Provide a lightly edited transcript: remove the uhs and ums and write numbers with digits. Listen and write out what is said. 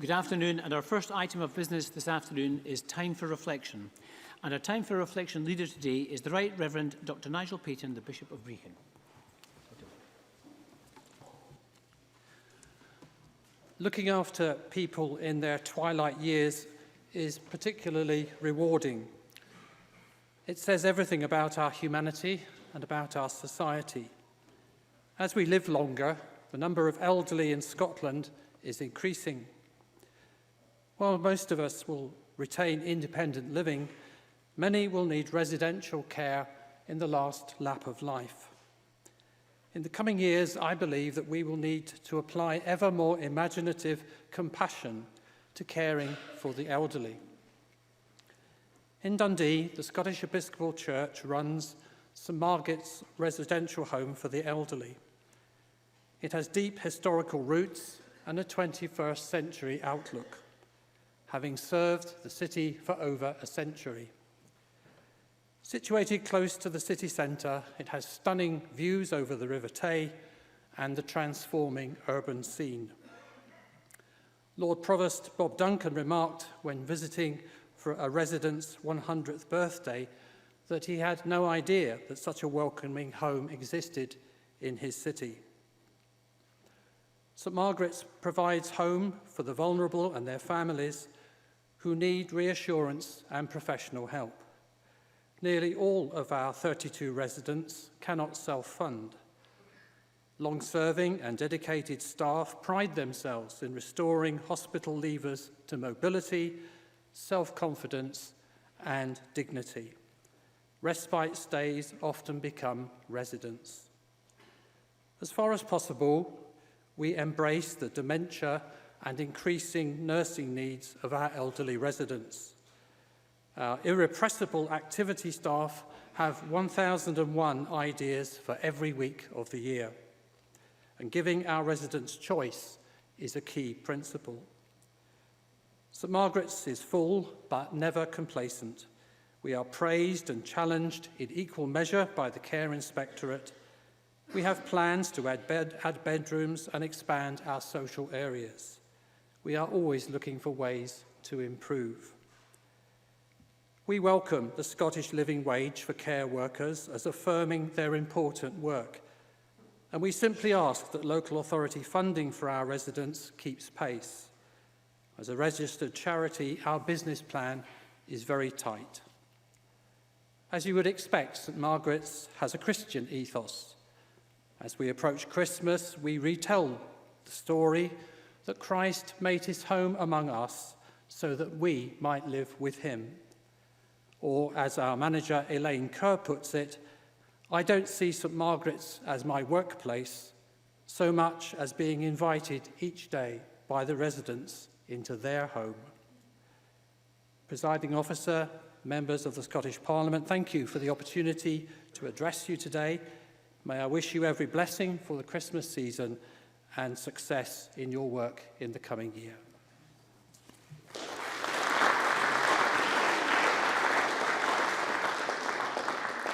Good afternoon, and our first item of business this afternoon is Time for Reflection. And our Time for Reflection leader today is the Right Reverend Dr Nigel Payton, the Bishop of Brechin. Looking after people in their twilight years is particularly rewarding. It says everything about our humanity and about our society. As we live longer, the number of elderly in Scotland is increasing. While most of us will retain independent living, many will need residential care in the last lap of life. In the coming years, I believe that we will need to apply ever more imaginative compassion to caring for the elderly. In Dundee, the Scottish Episcopal Church runs St Margaret's residential home for the elderly. It has deep historical roots and a 21st century outlook, having served the city for over a century. Situated close to the city centre, it has stunning views over the River Tay and the transforming urban scene. Lord Provost Bob Duncan remarked when visiting for a resident's 100th birthday that he had no idea that such a welcoming home existed in his city. St Margaret's provides home for the vulnerable and their families who need reassurance and professional help. Nearly all of our 32 residents cannot self-fund. Long-serving and dedicated staff pride themselves in restoring hospital leavers to mobility, self-confidence and dignity. Respite stays often become residence. As far as possible, we embrace the dementia and increasing nursing needs of our elderly residents. Our irrepressible activity staff have 1,001 ideas for every week of the year, and giving our residents choice is a key principle. St Margaret's is full, but never complacent. We are praised and challenged in equal measure by the Care Inspectorate. We have plans to add bedrooms and expand our social areas. We are always looking for ways to improve. We welcome the Scottish Living Wage for care workers as affirming their important work, and we simply ask that local authority funding for our residents keeps pace. As a registered charity, our business plan is very tight. As you would expect, St Margaret's has a Christian ethos. As we approach Christmas, we retell the story that Christ made his home among us so that we might live with him. Or, as our manager Elaine Kerr puts it, I don't see St Margaret's as my workplace so much as being invited each day by the residents into their home. Presiding Officer, members of the Scottish Parliament, thank you for the opportunity to address you today. May I wish you every blessing for the Christmas season and success in your work in the coming year.